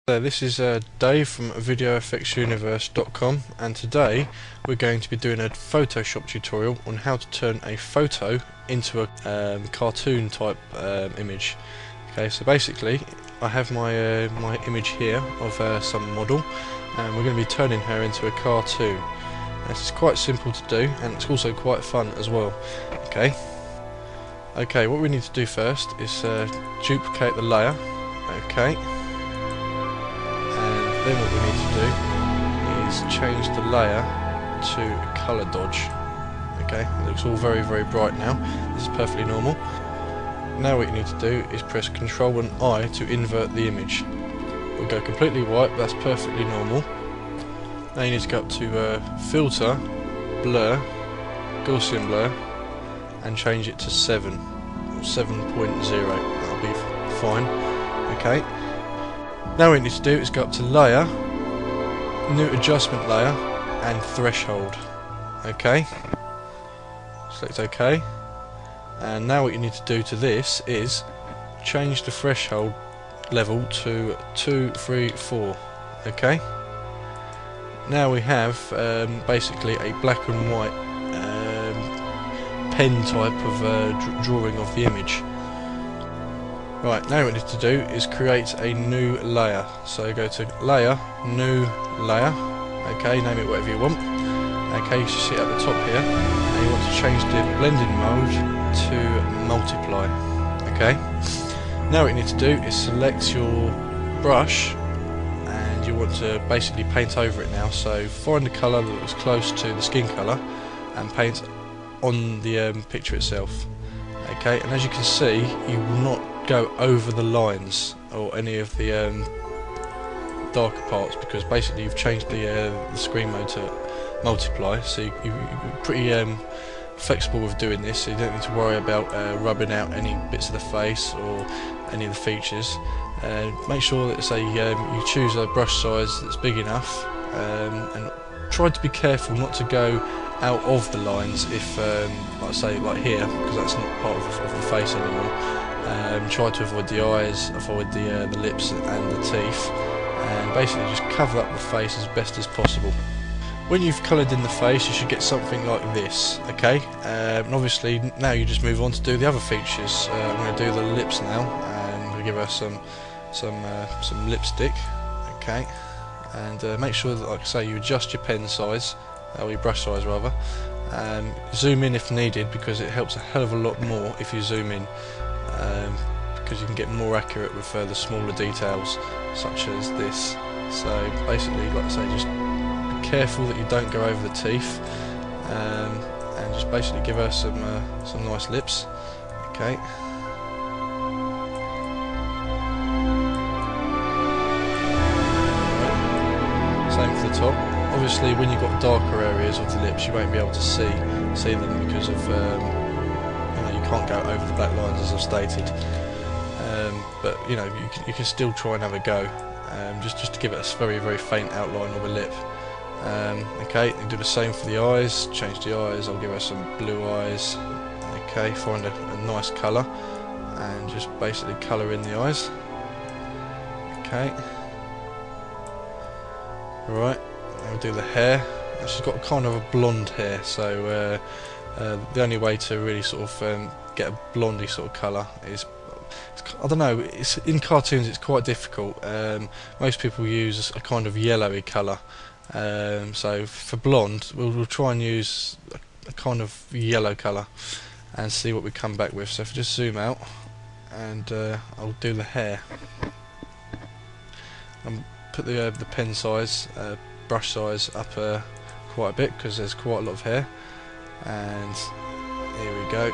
So this is Dave from VideoEffectsUniverse.com, and today we're going to be doing a Photoshop tutorial on how to turn a photo into a cartoon type image. Okay, so basically I have my my image here of some model, and we're going to be turning her into a cartoon. This is quite simple to do, and it's also quite fun as well. Okay, what we need to do first is duplicate the layer. Okay. Then what we need to do is change the layer to colour dodge. Okay, it looks all very bright now. This is perfectly normal. Now what you need to do is press Control and I to invert the image. We'll go completely white, but that's perfectly normal. Now you need to go up to Filter, Blur, Gaussian Blur, and change it to 7 or 7.0. That'll be fine. Okay. Now what we need to do is go up to Layer, New Adjustment Layer, and Threshold. Okay. Select OK. And now what you need to do to this is change the threshold level to 2, 3, 4. Okay. Now we have basically a black and white pen type of drawing of the image. Right, now what we need to do is create a new layer. So go to Layer, New Layer. Okay, name it whatever you want. Okay, you should see it at the top here. And you want to change the blending mode to multiply. Okay. Now what you need to do is select your brush, and you want to basically paint over it now. So find a colour that looks close to the skin colour and paint on the picture itself. Okay, and as you can see, you will not go over the lines or any of the darker parts, because basically you've changed the screen mode to multiply, so you're pretty flexible with doing this, so you don't need to worry about rubbing out any bits of the face or any of the features. Make sure that you choose a brush size that's big enough, and try to be careful not to go out of the lines if, like here, because that's not part of the face anymore. Try to avoid the eyes, avoid the lips and the teeth, and basically just cover up the face as best as possible. When you've coloured in the face, you should get something like this. Okay, and obviously now you just move on to do the other features. I'm going to do the lips now, and I'm going to give her some lipstick. Okay, and make sure that, like I say, you adjust your pen size, or your brush size rather. Zoom in if needed, because it helps a hell of a lot more if you zoom in. Because you can get more accurate with the smaller details such as this. So basically, like I say, just be careful that you don't go over the teeth, and just basically give her some nice lips. Okay. Same for the top. Obviously, when you've got darker areas of the lips, you won't be able to see them because of you can't go over the black lines, as I've stated. But you can still try and have a go, just to give it a very faint outline of a lip. Okay, and do the same for the eyes. Change the eyes. I'll give her some blue eyes. Okay, find a nice colour and just basically colour in the eyes. Okay. Right. I'll do the hair. She's got kind of a blonde hair, so the only way to really sort of get a blondie sort of colour is, I don't know, in cartoons it's quite difficult. Most people use a kind of yellowy colour, so for blonde we'll try and use a kind of yellow colour and see what we come back with. So if I just zoom out, and I'll do the hair. Put the pen size, brush size up quite a bit, because there's quite a lot of hair. And here we go.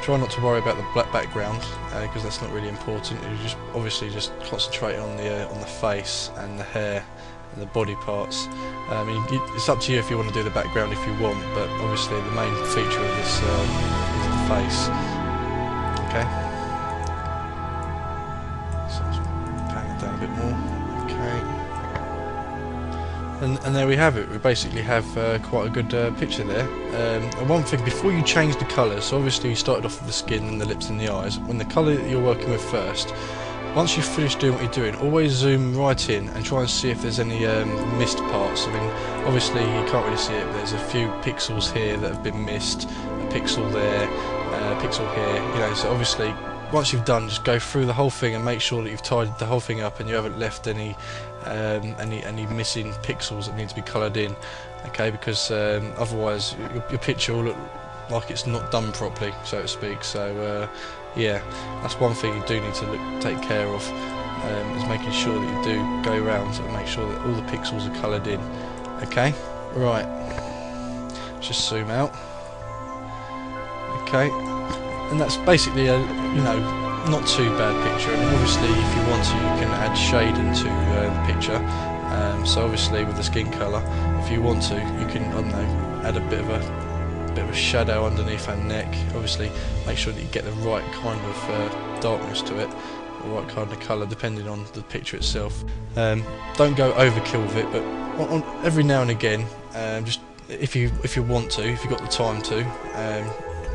Try not to worry about the black background, because that's not really important. You just obviously just concentrate on the face and the hair and the body parts. It's up to you if you want to do the background if you want, but obviously the main feature of this is the face. Okay. So just pan it down a bit more. Okay. And there we have it. We basically have quite a good picture there. And one thing, before you change the colours, so obviously you started off with the skin and the lips and the eyes. When the colour that you're working with first, once you've finished doing what you're doing, always zoom right in and try and see if there's any missed parts. I mean, obviously you can't really see it, but there's a few pixels here that have been missed, a pixel there, a pixel here, you know, so obviously once you've done, just go through the whole thing and make sure that you've tidied the whole thing up and you haven't left any missing pixels that need to be coloured in, okay, because otherwise your picture will look like it's not done properly, so to speak. So yeah, that's one thing you do need to take care of, is making sure that you do go around and make sure that all the pixels are coloured in. Okay, right, just zoom out. Okay, and that's basically a, you know, not too bad picture. I mean, obviously if you want to, you can add shade into the picture. So obviously with the skin colour, if you want to, you can, I don't know, add a bit of a shadow underneath her neck. Obviously make sure that you get the right kind of darkness to it, the right kind of colour depending on the picture itself. Don't go overkill with it, but every now and again, just if you want to, if you've got the time to,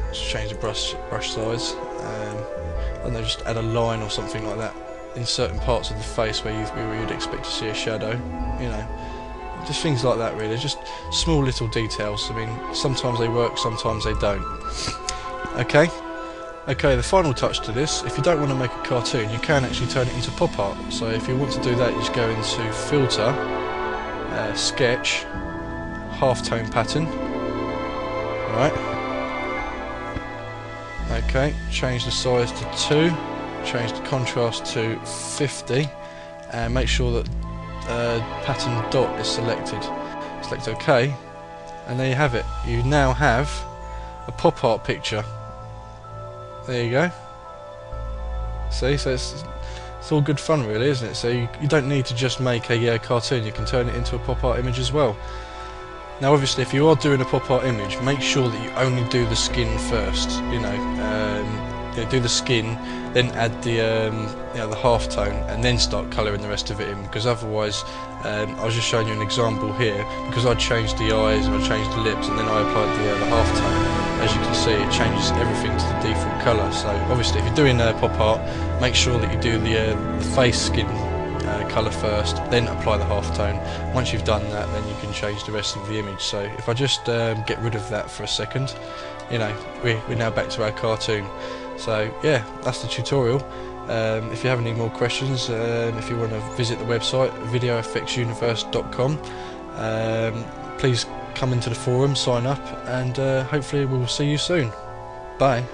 just change the brush size. I don't know, just add a line or something like that in certain parts of the face where you'd expect to see a shadow, you know. Just things like that really, just small little details. I mean, sometimes they work, sometimes they don't. Okay, the final touch to this, if you don't want to make a cartoon, you can actually turn it into pop art. So if you want to do that, you just go into Filter, Sketch, Halftone Pattern, right. Okay, change the size to 2, change the contrast to 50, and make sure that pattern dot is selected. Select OK, and there you have it. You now have a pop art picture. There you go. See, so it's all good fun really, isn't it? So you don't need to just make a cartoon, you can turn it into a pop art image as well. Now obviously if you are doing a pop art image, make sure that you only do the skin first, you know, do the skin, then add the the half tone, and then start colouring the rest of it in, because otherwise, I was just showing you an example here, because I changed the eyes and I changed the lips and then I applied the half tone. As you can see, it changes everything to the default colour. So obviously if you're doing pop art, make sure that you do the face skin colour first, then apply the half tone. Once you've done that, then you can change the rest of the image. So if I just get rid of that for a second, you know, we're now back to our cartoon. So yeah, that's the tutorial. If you have any more questions, if you want to visit the website videoeffectsuniverse.com, please come into the forum, sign up, and hopefully we'll see you soon. Bye.